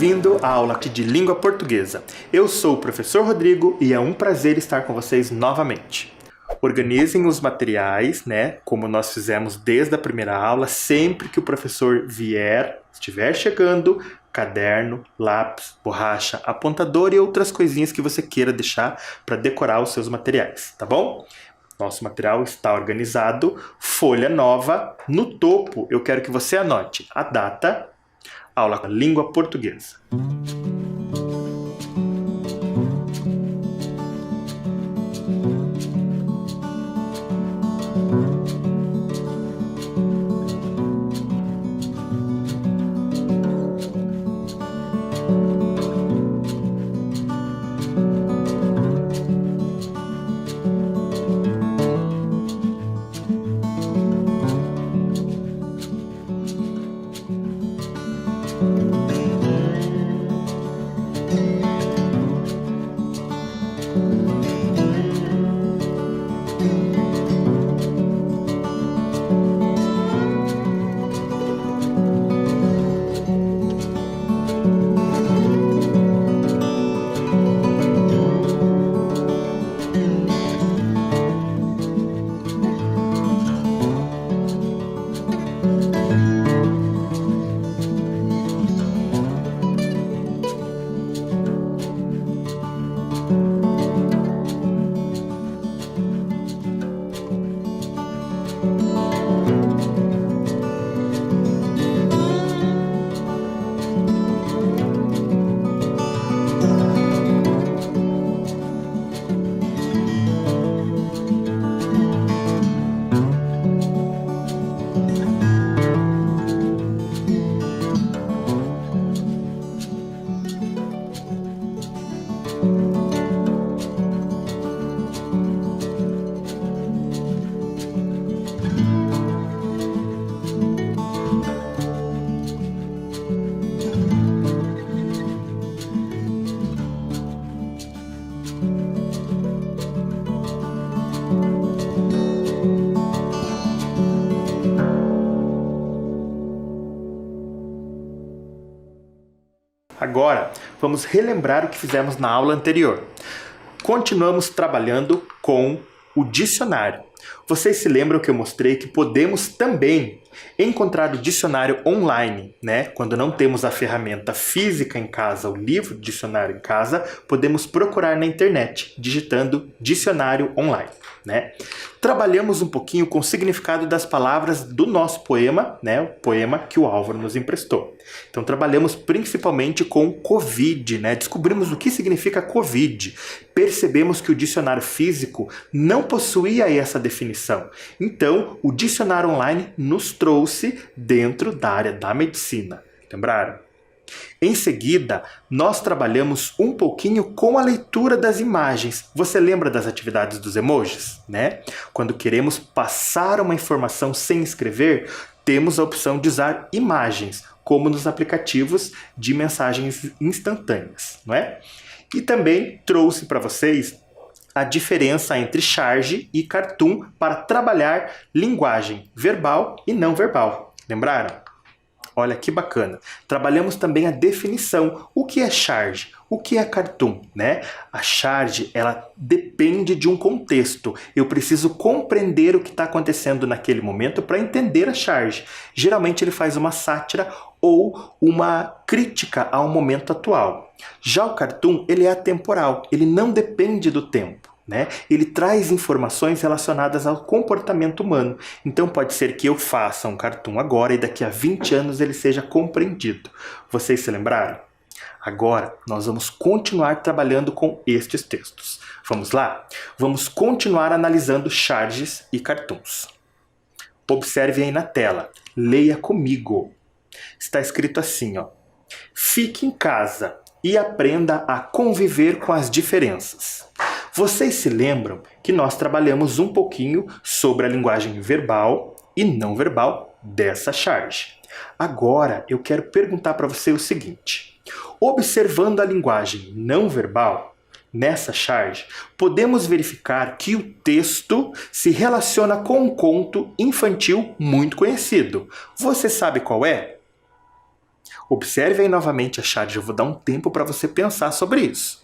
Bem-vindo à aula aqui de língua portuguesa. Eu sou o professor Rodrigo e é um prazer estar com vocês novamente. Organizem os materiais, como nós fizemos desde a primeira aula. Sempre que o professor estiver chegando, caderno, lápis, borracha, apontador e outras coisinhas que você queira deixar para decorar os seus materiais, tá bom? Nosso material está organizado, folha nova. No topo, eu quero que você anote a data, aula língua portuguesa. Agora, vamos relembrar o que fizemos na aula anterior. Continuamos trabalhando com o dicionário. Vocês se lembram que eu mostrei que podemos também encontrar o dicionário online, Quando não temos a ferramenta física em casa, o livro de dicionário em casa, podemos procurar na internet, digitando dicionário online, Trabalhamos um pouquinho com o significado das palavras do nosso poema, o poema que o Álvaro nos emprestou. Então trabalhamos principalmente com Covid, Descobrimos o que significa Covid. Percebemos que o dicionário físico não possuía essa definição. Então, o dicionário online nos trouxe dentro da área da medicina. Lembraram? Em seguida, nós trabalhamos um pouquinho com a leitura das imagens. Você lembra das atividades dos emojis, Quando queremos passar uma informação sem escrever, temos a opção de usar imagens, como nos aplicativos de mensagens instantâneas, E também trouxe para vocês a diferença entre charge e cartoon para trabalhar linguagem verbal e não verbal. Lembraram? Olha que bacana. Trabalhamos também a definição. O que é charge? O que é cartoon? A charge, ela depende de um contexto. Eu preciso compreender o que está acontecendo naquele momento para entender a charge. Geralmente ele faz uma sátira ou uma crítica ao momento atual. Já o cartoon, ele é atemporal. Ele não depende do tempo. Ele traz informações relacionadas ao comportamento humano. Então pode ser que eu faça um cartoon agora e daqui a 20 anos ele seja compreendido. Vocês se lembraram? Agora nós vamos continuar trabalhando com estes textos. Vamos lá? Vamos continuar analisando charges e cartoons. Observe aí na tela. Leia comigo. Está escrito assim, Fique em casa e aprenda a conviver com as diferenças. Vocês se lembram que nós trabalhamos um pouquinho sobre a linguagem verbal e não verbal dessa charge. Agora eu quero perguntar para você o seguinte. Observando a linguagem não verbal, nessa charge, podemos verificar que o texto se relaciona com um conto infantil muito conhecido. Você sabe qual é? Observe aí novamente a charge, eu vou dar um tempo para você pensar sobre isso.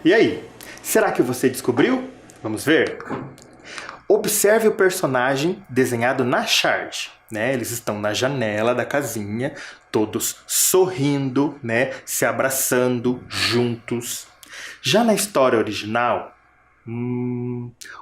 E aí, será que você descobriu? Vamos ver? Observe o personagem desenhado na charge, né? Eles estão na janela da casinha, todos sorrindo, né? Se abraçando juntos. Já na história original,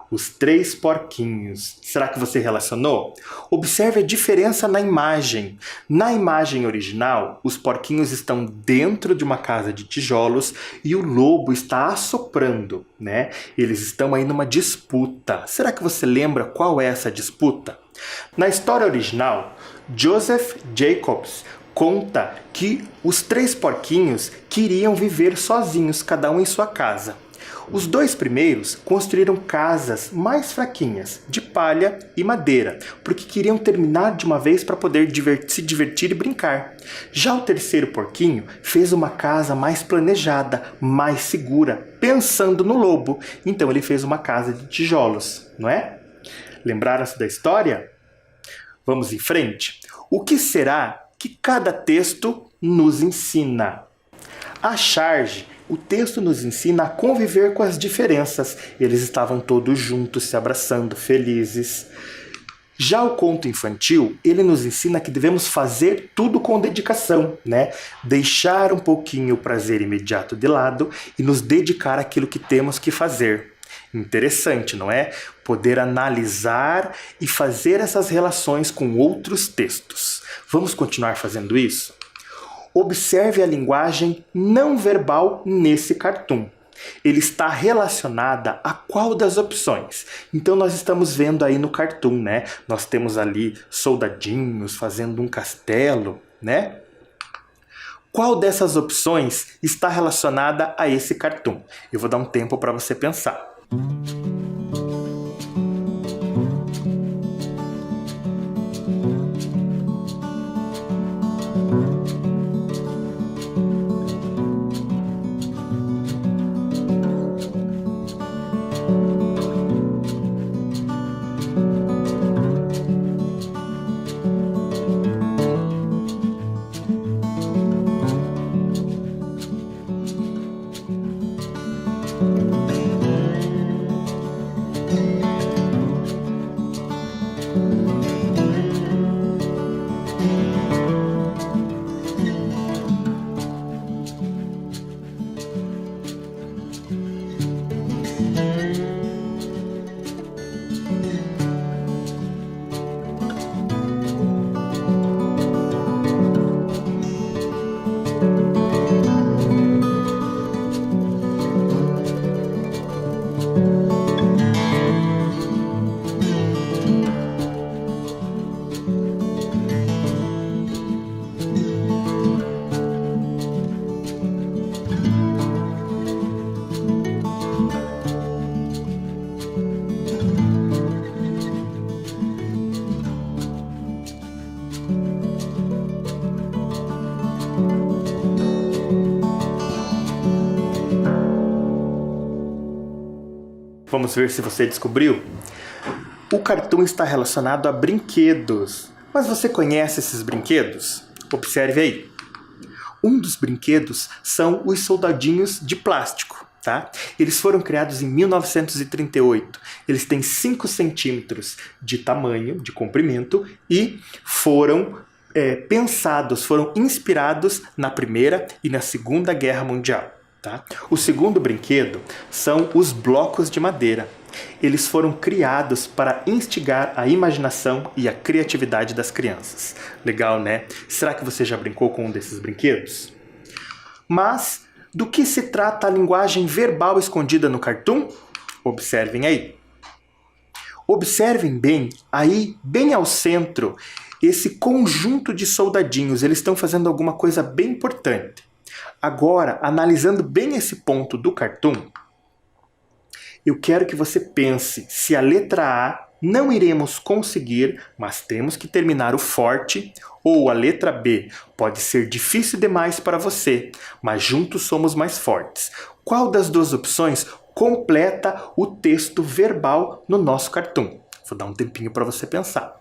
os 3 porquinhos. Será que você relacionou? Observe a diferença na imagem. Na imagem original, os porquinhos estão dentro de uma casa de tijolos e o lobo está assoprando, né? Eles estão aí numa disputa. Será que você lembra qual é essa disputa? Na história original, Joseph Jacobs conta que os 3 porquinhos queriam viver sozinhos, cada um em sua casa. Os 2 primeiros construíram casas mais fraquinhas, de palha e madeira, porque queriam terminar de uma vez para poder se divertir e brincar. Já o terceiro porquinho fez uma casa mais planejada, mais segura, pensando no lobo. Então ele fez uma casa de tijolos, não é? Lembraram-se da história? Vamos em frente? O que será que cada texto nos ensina? A charge, o texto nos ensina a conviver com as diferenças. Eles estavam todos juntos, se abraçando, felizes. Já o conto infantil, ele nos ensina que devemos fazer tudo com dedicação, né? Deixar um pouquinho o prazer imediato de lado e nos dedicar àquilo que temos que fazer. Interessante, não é? Poder analisar e fazer essas relações com outros textos. Vamos continuar fazendo isso? Observe a linguagem não verbal nesse cartoon. Ele está relacionada a qual das opções? Então nós estamos vendo aí no cartoon, né? Nós temos ali soldadinhos fazendo um castelo, né? Qual dessas opções está relacionada a esse cartoon? Eu vou dar um tempo para você pensar. Vamos ver se você descobriu? O cartoon está relacionado a brinquedos. Mas você conhece esses brinquedos? Observe aí. Um dos brinquedos são os soldadinhos de plástico, tá? Eles foram criados em 1938. Eles têm 5 centímetros de tamanho, de comprimento, e foram pensados, foram inspirados na Primeira e na Segunda Guerra Mundial. Tá? O segundo brinquedo são os blocos de madeira. Eles foram criados para instigar a imaginação e a criatividade das crianças. Legal, né? Será que você já brincou com um desses brinquedos? Mas do que se trata a linguagem verbal escondida no cartoon? Observem aí. Observem bem, aí, bem ao centro, esse conjunto de soldadinhos. Eles estão fazendo alguma coisa bem importante. Agora, analisando bem esse ponto do cartoon, eu quero que você pense se a letra A não iremos conseguir, mas temos que terminar o forte, ou a letra B pode ser difícil demais para você, mas juntos somos mais fortes. Qual das duas opções completa o texto verbal no nosso cartoon? Vou dar um tempinho para você pensar.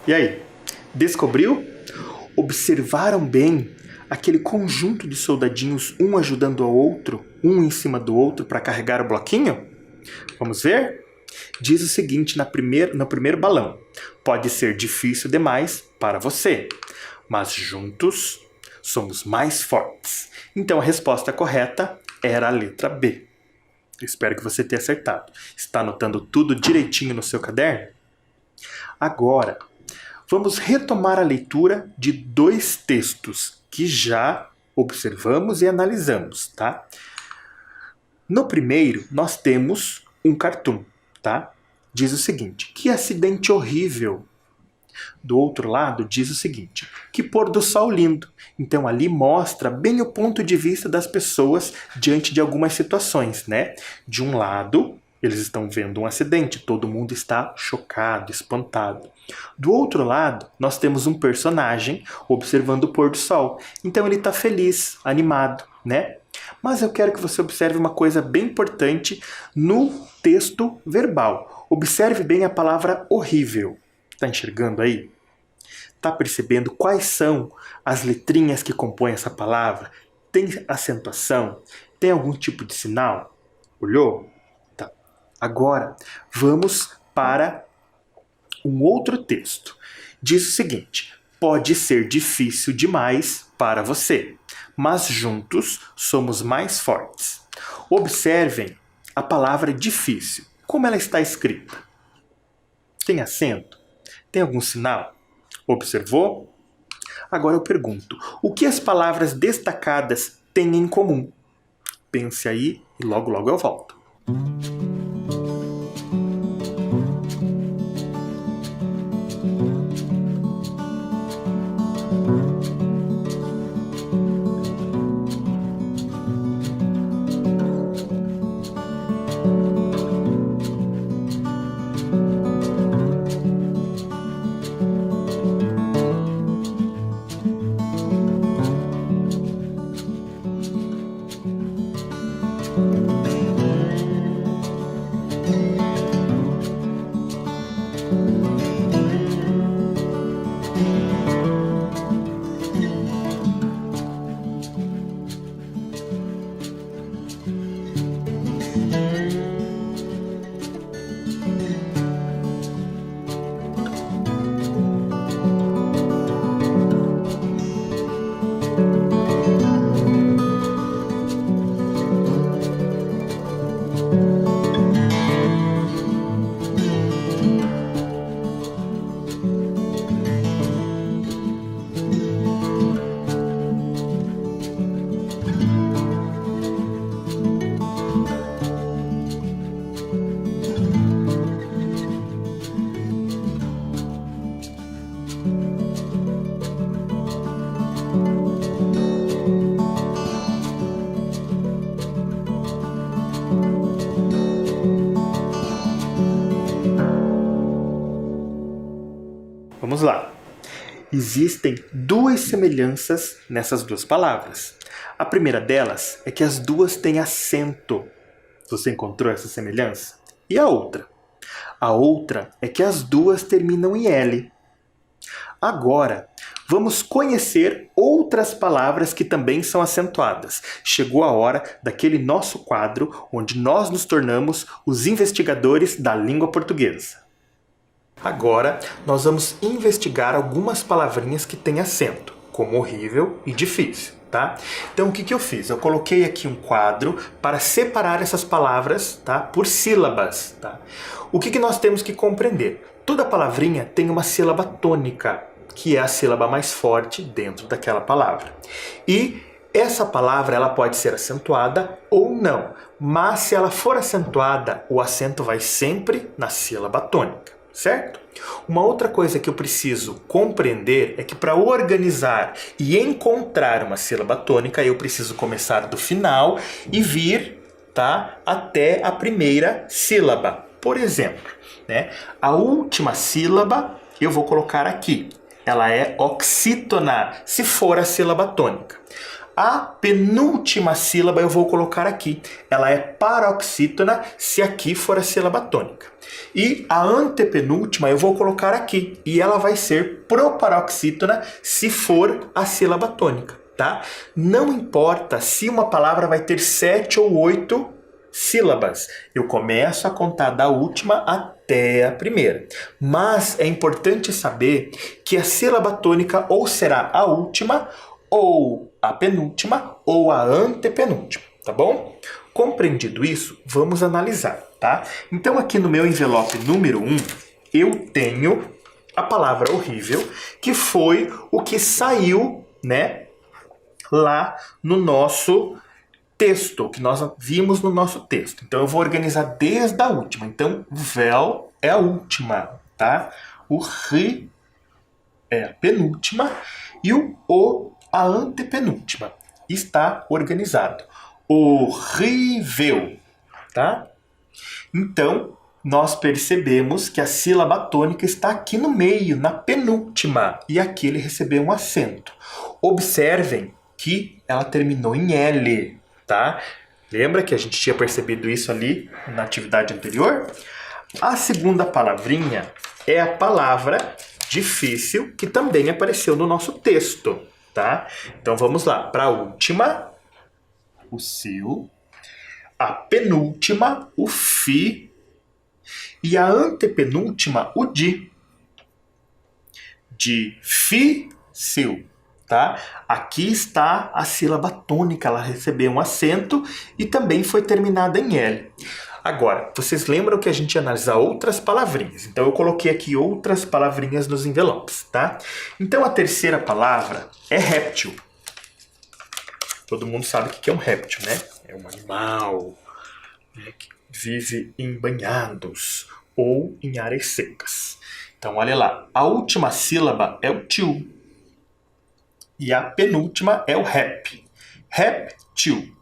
E aí, descobriu? Observaram bem aquele conjunto de soldadinhos, um ajudando ao outro, um em cima do outro para carregar o bloquinho? Vamos ver? Diz o seguinte no primeiro balão: pode ser difícil demais para você, mas juntos somos mais fortes. Então a resposta correta era a letra B. Eu espero que você tenha acertado. Está anotando tudo direitinho no seu caderno? Agora, vamos retomar a leitura de 2 textos que já observamos e analisamos, tá? No primeiro, nós temos um cartoon, tá? Diz o seguinte: que acidente horrível. Do outro lado, diz o seguinte: que pôr do sol lindo. Então ali mostra bem o ponto de vista das pessoas diante de algumas situações, né? De um lado, eles estão vendo um acidente, todo mundo está chocado, espantado. Do outro lado, nós temos um personagem observando o pôr do sol. Então ele está feliz, animado, né? Mas eu quero que você observe uma coisa bem importante no texto verbal. Observe bem a palavra horrível. Está enxergando aí? Está percebendo quais são as letrinhas que compõem essa palavra? Tem acentuação? Tem algum tipo de sinal? Olhou? Tá. Agora, vamos para um outro texto. Diz o seguinte: pode ser difícil demais para você, mas juntos somos mais fortes. Observem a palavra difícil. Como ela está escrita? Tem acento? Tem algum sinal? Observou? Agora eu pergunto, o que as palavras destacadas têm em comum? Pense aí e logo logo eu volto. Vamos lá. Existem duas semelhanças nessas duas palavras. A primeira delas é que as duas têm acento. Você encontrou essa semelhança? E a outra? A outra é que as duas terminam em L. Agora, vamos conhecer outras palavras que também são acentuadas. Chegou a hora daquele nosso quadro onde nós nos tornamos os investigadores da língua portuguesa. Agora, nós vamos investigar algumas palavrinhas que têm acento, como horrível e difícil, tá? Então, o que eu fiz? Eu coloquei aqui um quadro para separar essas palavras, tá? Por sílabas, tá? O que nós temos que compreender? Toda palavrinha tem uma sílaba tônica, que é a sílaba mais forte dentro daquela palavra. E essa palavra ela pode ser acentuada ou não, mas se ela for acentuada, o acento vai sempre na sílaba tônica. Certo? Uma outra coisa que eu preciso compreender é que para organizar e encontrar uma sílaba tônica, eu preciso começar do final e vir, tá, até a primeira sílaba. Por exemplo, né, a última sílaba eu vou colocar aqui. Ela é oxítona, se for a sílaba tônica. A penúltima sílaba eu vou colocar aqui. Ela é paroxítona, se aqui for a sílaba tônica. E a antepenúltima eu vou colocar aqui. E ela vai ser proparoxítona, se for a sílaba tônica, tá? Não importa se uma palavra vai ter 7 ou 8 sílabas. Eu começo a contar da última até a primeira. Mas é importante saber que a sílaba tônica ou será a última, ou a penúltima, ou a antepenúltima, tá bom? Compreendido isso, vamos analisar, tá? Então aqui no meu envelope número 1, eu tenho a palavra horrível, que foi o que saiu, né, lá no nosso texto, que nós vimos no nosso texto. Então eu vou organizar desde a última. Então, vel é a última, tá? O ri é a penúltima e o a antepenúltima. Está organizado. Horrível, tá? Então, nós percebemos que a sílaba tônica está aqui no meio, na penúltima, e aqui ele recebeu um acento. Observem que ela terminou em L, tá? Lembra que a gente tinha percebido isso ali na atividade anterior? A segunda palavrinha é a palavra difícil, que também apareceu no nosso texto, tá? Então vamos lá. Para a última, o sil. A penúltima, o fi. E a antepenúltima, o di. Difícil, tá? Aqui está a sílaba tônica, ela recebeu um acento e também foi terminada em L. Agora, vocês lembram que a gente ia analisar outras palavrinhas. Então, eu coloquei aqui outras palavrinhas nos envelopes, tá? Então, a terceira palavra é réptil. Todo mundo sabe o que é um réptil, né? É um animal, né, que vive em banhados ou em áreas secas. Então, olha lá. A última sílaba é o til. E a penúltima é o rep. Réptil.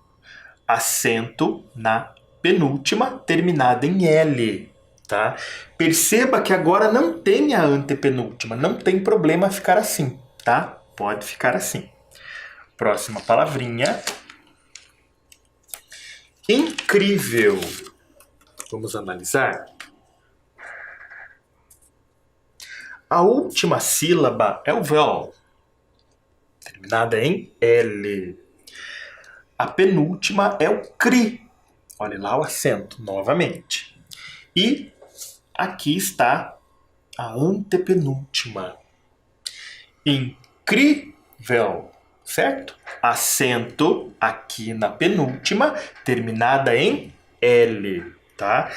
Acento na penúltima, terminada em L. Tá? Perceba que agora não tem a antepenúltima. Não tem problema ficar assim. Tá? Pode ficar assim. Próxima palavrinha. Incrível. Vamos analisar. A última sílaba é o vel, terminada em L. A penúltima é o cri. Olha lá o acento, novamente. E aqui está a antepenúltima. Incrível, certo? Acento aqui na penúltima, terminada em L, tá?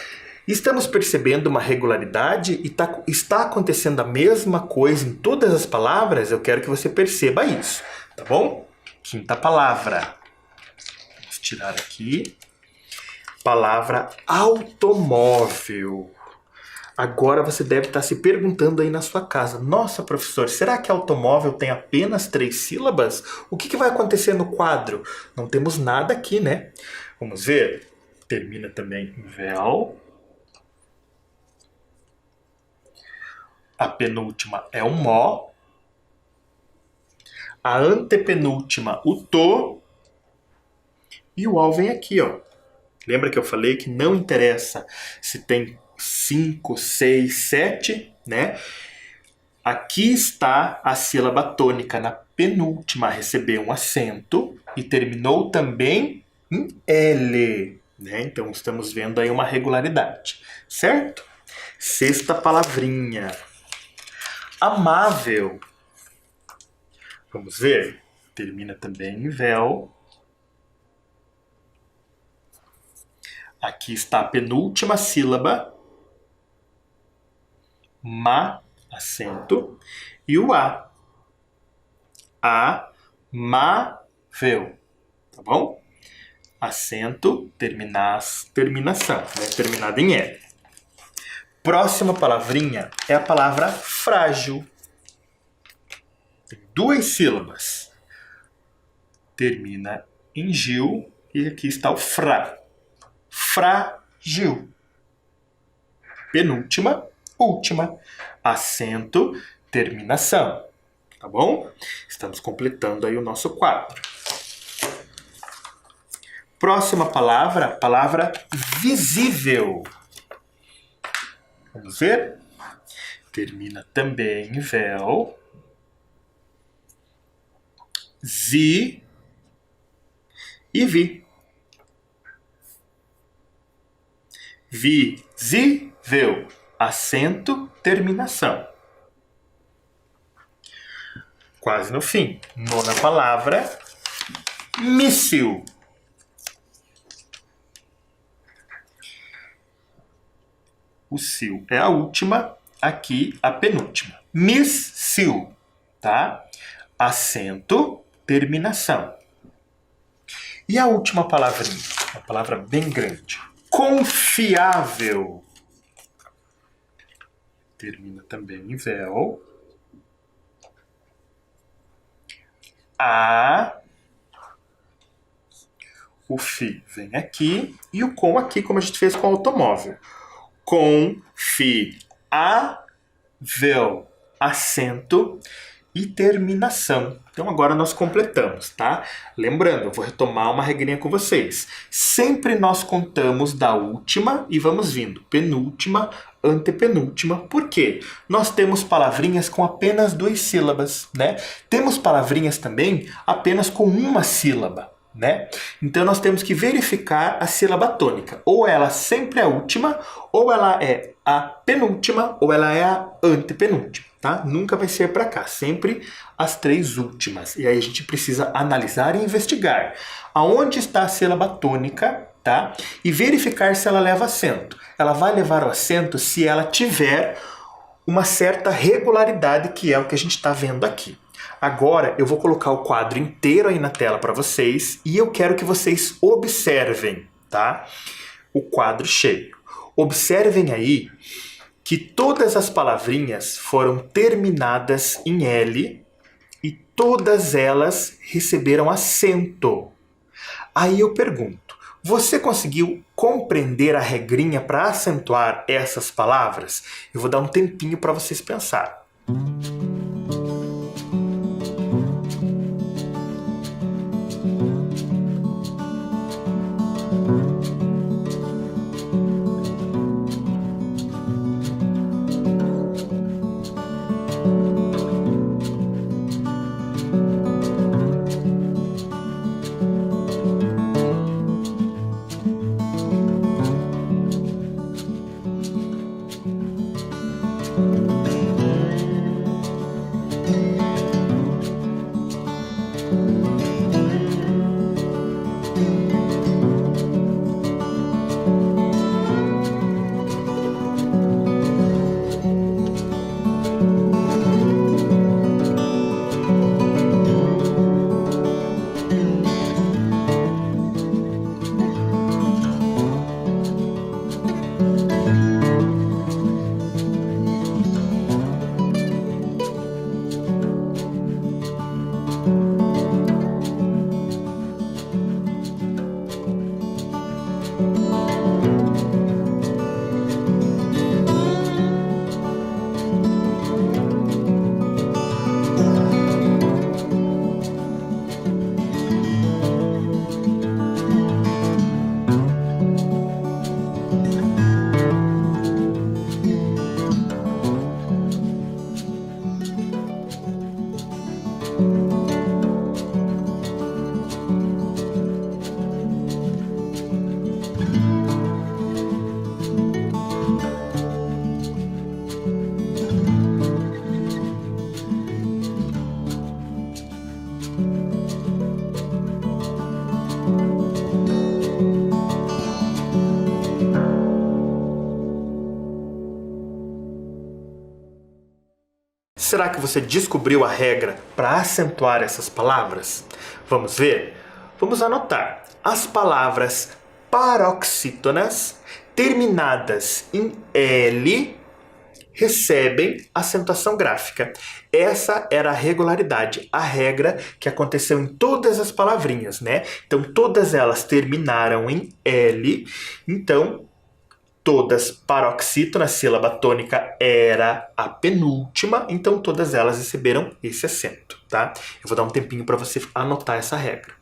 Estamos percebendo uma regularidade e está acontecendo a mesma coisa em todas as palavras? Eu quero que você perceba isso, tá bom? Quinta palavra. Vamos tirar aqui. Palavra automóvel. Agora você deve estar se perguntando aí na sua casa. Nossa, professor, será que automóvel tem apenas 3 sílabas? O que vai acontecer no quadro? Não temos nada aqui, né? Vamos ver. Termina também em vel. A penúltima é o mó. A antepenúltima, o to. E o al vem aqui, ó. Lembra que eu falei que não interessa se tem 5, 6, 7, né? Aqui está a sílaba tônica na penúltima, recebeu um acento e terminou também em L, né? Então estamos vendo aí uma regularidade, certo? Sexta palavrinha. Amável. Vamos ver? Termina também em vel. Aqui está a penúltima sílaba. Ma, acento. E o a. Amável. Tá bom? Acento, terminação, né? Terminada em L. Próxima palavrinha é a palavra frágil. Tem 2 sílabas. Termina em gil e aqui está o fra. Frágil. Penúltima, última. Acento, terminação. Tá bom? Estamos completando aí o nosso quadro. Próxima palavra, palavra visível. Vamos ver? Termina também em vel. Zi e vi. Visível. Acento, terminação. Quase no fim. Nona palavra, míssil. O sil é a última, aqui a penúltima. Míssil, tá? Acento, terminação. E a última palavrinha, uma palavra bem grande. Confiável. Termina também em vel. O fi vem aqui e o com aqui, como a gente fez com o automóvel. Confiável, acento e terminação. Então agora nós completamos, tá? Lembrando, eu vou retomar uma regrinha com vocês. Sempre nós contamos da última e vamos vindo. Penúltima, antepenúltima. Por quê? Nós temos palavrinhas com apenas 2 sílabas, né? Temos palavrinhas também apenas com 1 sílaba. Né? Então nós temos que verificar a sílaba tônica. Ou ela sempre é a última, ou ela é a penúltima, ou ela é a antepenúltima. Tá? Nunca vai ser para cá, sempre as 3 últimas. E aí a gente precisa analisar e investigar. Aonde está a sílaba tônica, tá? E verificar se ela leva acento. Ela vai levar o acento se ela tiver uma certa regularidade, que é o que a gente está vendo aqui. Agora eu vou colocar o quadro inteiro aí na tela para vocês e eu quero que vocês observem, tá? O quadro cheio. Observem aí que todas as palavrinhas foram terminadas em L e todas elas receberam acento. Aí eu pergunto, você conseguiu compreender a regrinha para acentuar essas palavras? Eu vou dar um tempinho para vocês pensarem. Será que você descobriu a regra para acentuar essas palavras? Vamos ver? Vamos anotar. As palavras paroxítonas terminadas em L recebem acentuação gráfica. Essa era a regularidade, a regra que aconteceu em todas as palavrinhas, né? Então, todas elas terminaram em L, então todas paroxítonas, sílaba tônica era a penúltima, então todas elas receberam esse acento, tá? Eu vou dar um tempinho para você anotar essa regra.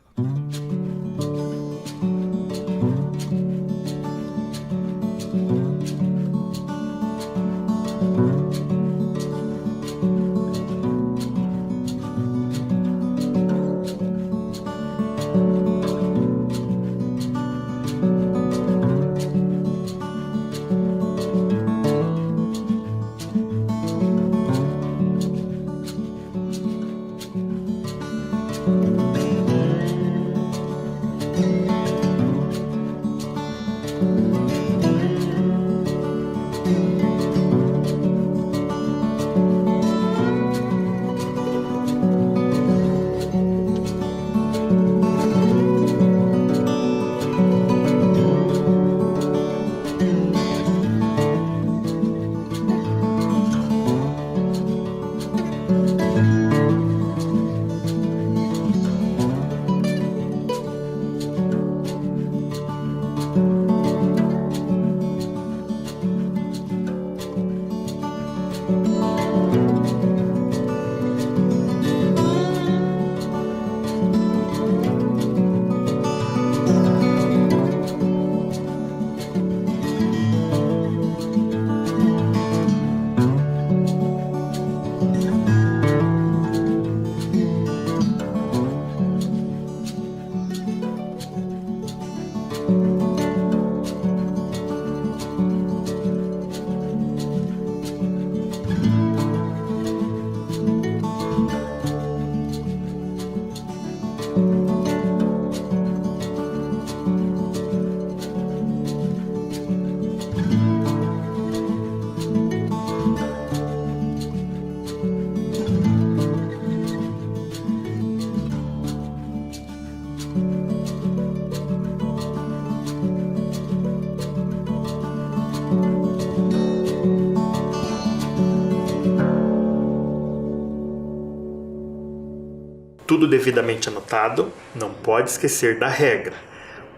Tudo devidamente anotado, não pode esquecer da regra.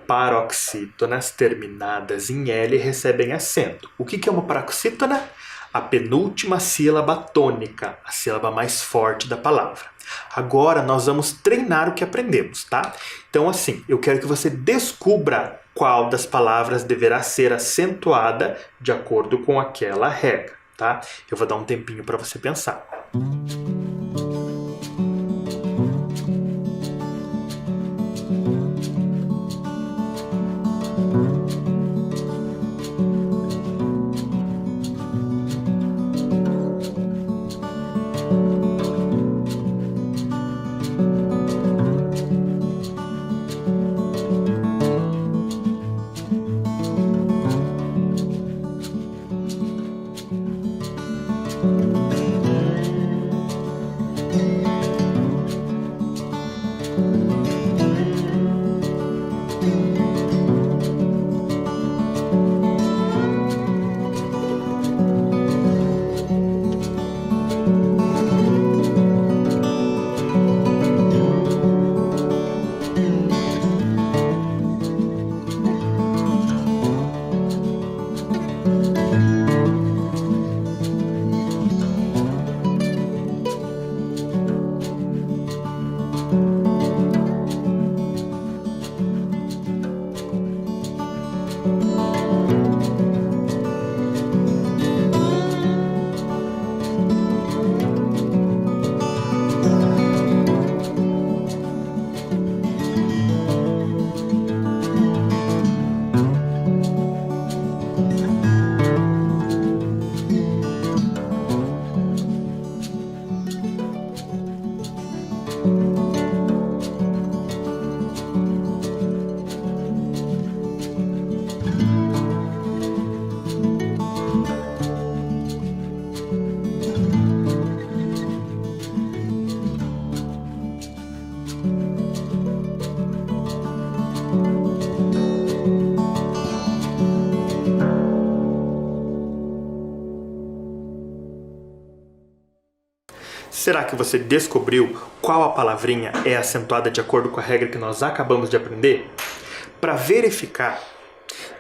Paroxítonas terminadas em L recebem acento. O que é uma paroxítona? A penúltima sílaba tônica, a sílaba mais forte da palavra. Agora nós vamos treinar o que aprendemos, tá? Então assim, eu quero que você descubra qual das palavras deverá ser acentuada de acordo com aquela regra, tá? Eu vou dar um tempinho para você pensar. Será que você descobriu qual a palavrinha é acentuada de acordo com a regra que nós acabamos de aprender? Para verificar,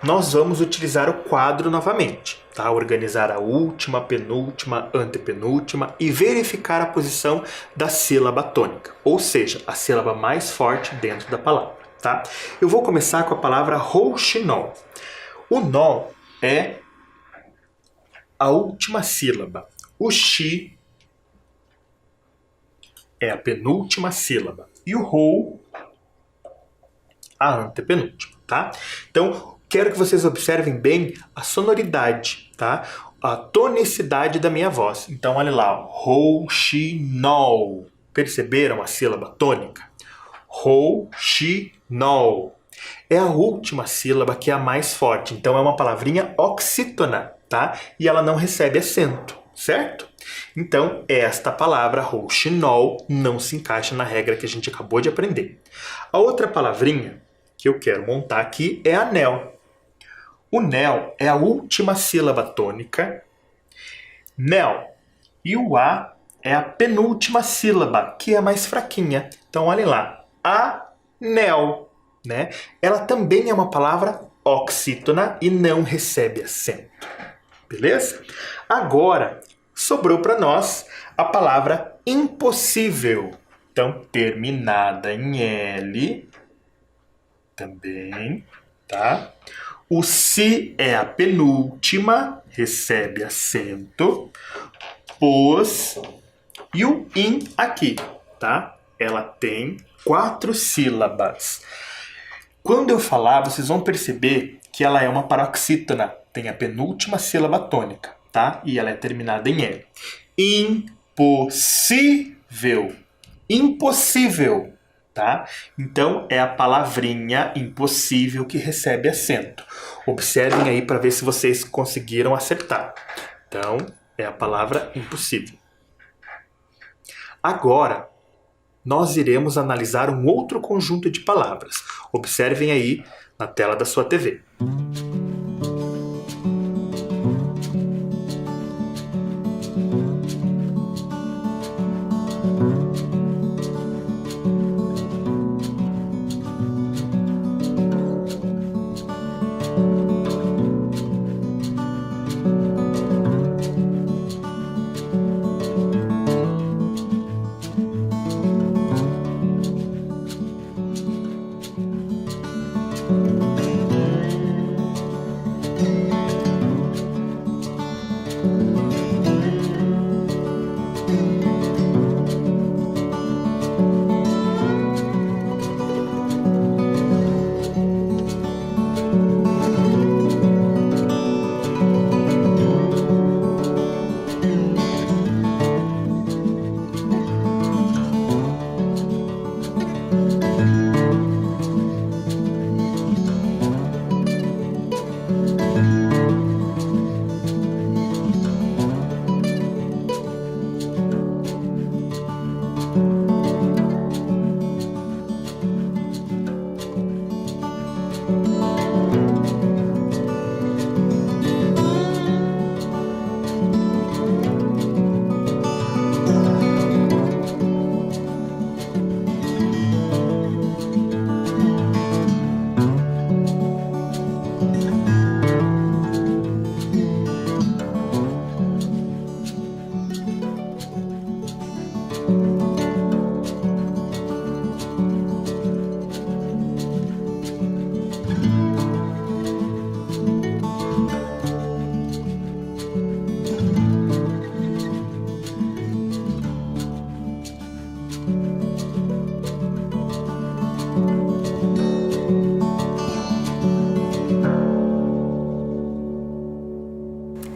nós vamos utilizar o quadro novamente, tá? Organizar a última, penúltima, antepenúltima e verificar a posição da sílaba tônica, ou seja, a sílaba mais forte dentro da palavra, tá? Eu vou começar com a palavra rouxinol. O nol é a última sílaba. O xi é a penúltima sílaba. E o rou, a antepenúltima, tá? Então, quero que vocês observem bem a sonoridade, tá? A tonicidade da minha voz. Então, olha lá, rouxinol. Perceberam a sílaba tônica? Rouxinol. É a última sílaba que é a mais forte. Então, é uma palavrinha oxítona, tá? E ela não recebe acento, certo? Então, esta palavra, rouxinol, não se encaixa na regra que a gente acabou de aprender. A outra palavrinha que eu quero montar aqui é anel. O nel é a última sílaba tônica. Nel. E o A é a penúltima sílaba, que é a mais fraquinha. Então, olhem lá. Anel, né? Ela também é uma palavra oxítona e não recebe acento. Beleza? Agora, sobrou para nós a palavra impossível. Então, terminada em L, também, tá? O si é a penúltima, recebe acento. Pos e o in aqui, tá? Ela tem 4 sílabas. Quando eu falar, vocês vão perceber que ela é uma paroxítona. Tem a penúltima sílaba tônica, tá? E ela é terminada em L. Impossível. Impossível, tá? Então, é a palavrinha impossível que recebe acento. Observem aí para ver se vocês conseguiram acertar. Então, é a palavra impossível. Agora, nós iremos analisar um outro conjunto de palavras. Observem aí na tela da sua TV.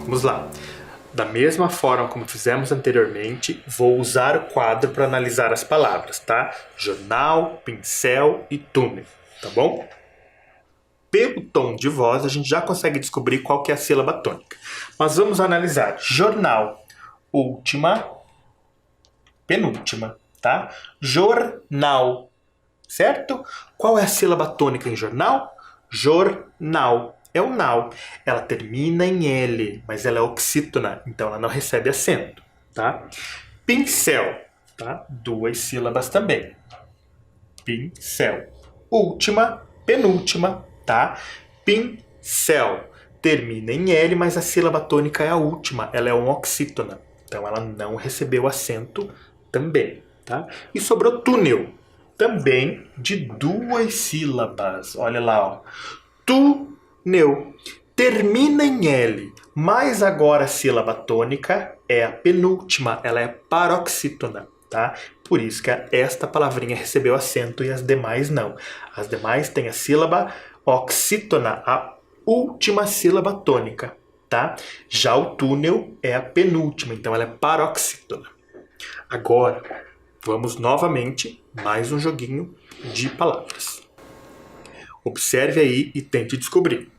Vamos lá. Da mesma forma como fizemos anteriormente, vou usar o quadro para analisar as palavras, tá? Jornal, pincel e túnel, tá bom? Pelo tom de voz, a gente já consegue descobrir qual que é a sílaba tônica. Mas vamos analisar. Jornal, última, penúltima, tá? Jornal, certo? Qual é a sílaba tônica em jornal? Jornal. É o nau. Ela termina em L, mas ela é oxítona, então ela não recebe acento, tá? Pincel, tá? 2 sílabas também. Pincel. Última, penúltima, tá? Pincel. Termina em L, mas a sílaba tônica é a última, ela é uma oxítona, então ela não recebeu acento também, tá? E sobrou túnel, também de 2 sílabas. Olha lá, ó. Túnel. Termina em L, mas agora a sílaba tônica é a penúltima, ela é paroxítona, tá? Por isso que esta palavrinha recebeu acento e as demais não. As demais têm a sílaba oxítona, a última sílaba tônica, tá? Já o túnel é a penúltima, então ela é paroxítona. Agora, vamos novamente, mais um joguinho de palavras. Observe aí e tente descobrir.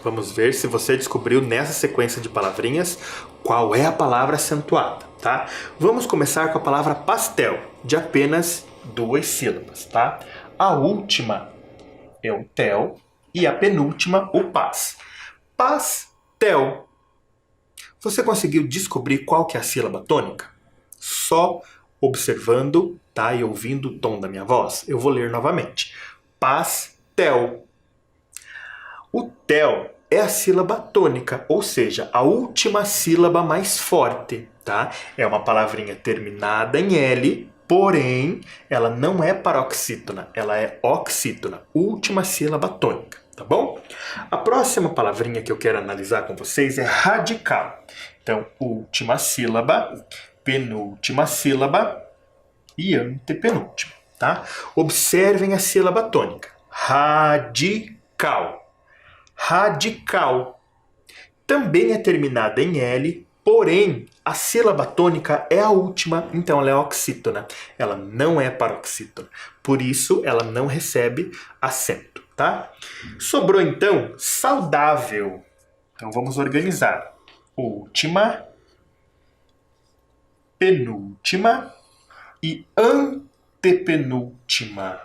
Vamos ver se você descobriu nessa sequência de palavrinhas qual é a palavra acentuada, tá? Vamos começar com a palavra pastel, de apenas 2 sílabas, tá? A última é o tel e a penúltima o pas. Pastel. Você conseguiu descobrir qual que é a sílaba tônica? Só observando, tá? E ouvindo o tom da minha voz. Eu vou ler novamente. Pastel. O tel é a sílaba tônica, ou seja, a última sílaba mais forte, tá? É uma palavrinha terminada em L, porém, ela não é paroxítona, ela é oxítona, última sílaba tônica, tá bom? A próxima palavrinha que eu quero analisar com vocês é radical. Então, última sílaba, penúltima sílaba e antepenúltima, tá? Observem a sílaba tônica. Radical. Radical. também é terminada em L, porém a sílaba tônica é a última, então ela é oxítona. Ela não é paroxítona. Por isso ela não recebe acento, tá? Sobrou então saudável. Então vamos organizar. Última, penúltima e antepenúltima.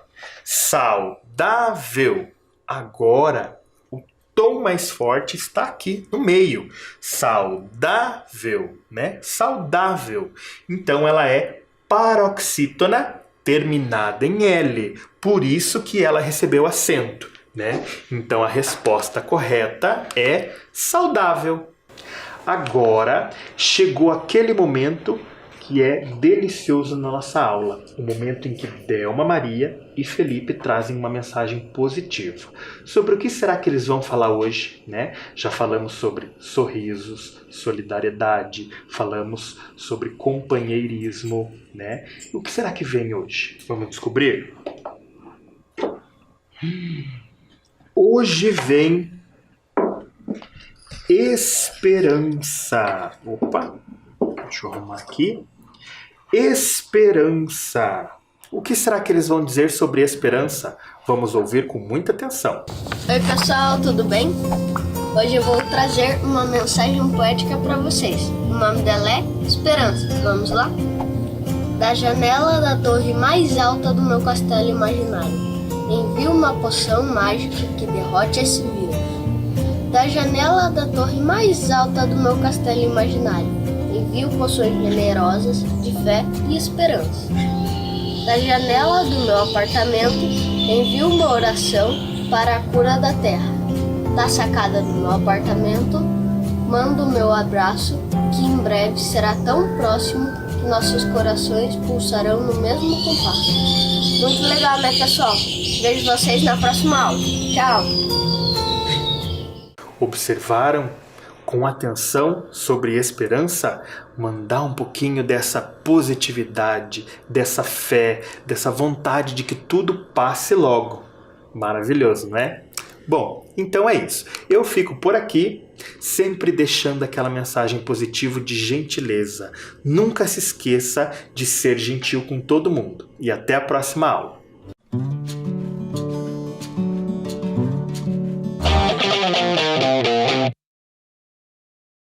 Saudável. Agora, o tom mais forte está aqui no meio. Saudável, né? Saudável. Então, ela é paroxítona terminada em L. Por isso que ela recebeu acento, né? Então, a resposta correta é saudável. Agora, chegou aquele momento que é delicioso na nossa aula. O momento em que Delma Maria e Felipe trazem uma mensagem positiva. Sobre o que será que eles vão falar hoje, né? Já falamos sobre sorrisos, solidariedade, falamos sobre companheirismo, né? O que será que vem hoje? Vamos descobrir? Hoje vem esperança. Opa, deixa eu arrumar aqui. Esperança. O que será que eles vão dizer sobre esperança? Vamos ouvir com muita atenção. Oi pessoal, tudo bem? Hoje eu vou trazer uma mensagem poética para vocês. O nome dela é Esperança. Vamos lá? Da janela da torre mais alta do meu castelo imaginário, envio uma poção mágica que derrote esse vírus. Da janela da torre mais alta do meu castelo imaginário, envio poções generosas de fé e esperança. Da janela do meu apartamento, envio uma oração para a cura da terra. Da sacada do meu apartamento, mando meu abraço, que em breve será tão próximo que nossos corações pulsarão no mesmo compasso. Muito legal, né, pessoal? Vejo vocês na próxima aula. Tchau! Observaram com atenção sobre esperança? Mandar um pouquinho dessa positividade, dessa fé, dessa vontade de que tudo passe logo. Maravilhoso, né? Bom, então é isso. Eu fico por aqui, sempre deixando aquela mensagem positiva de gentileza. Nunca se esqueça de ser gentil com todo mundo. E até a próxima aula.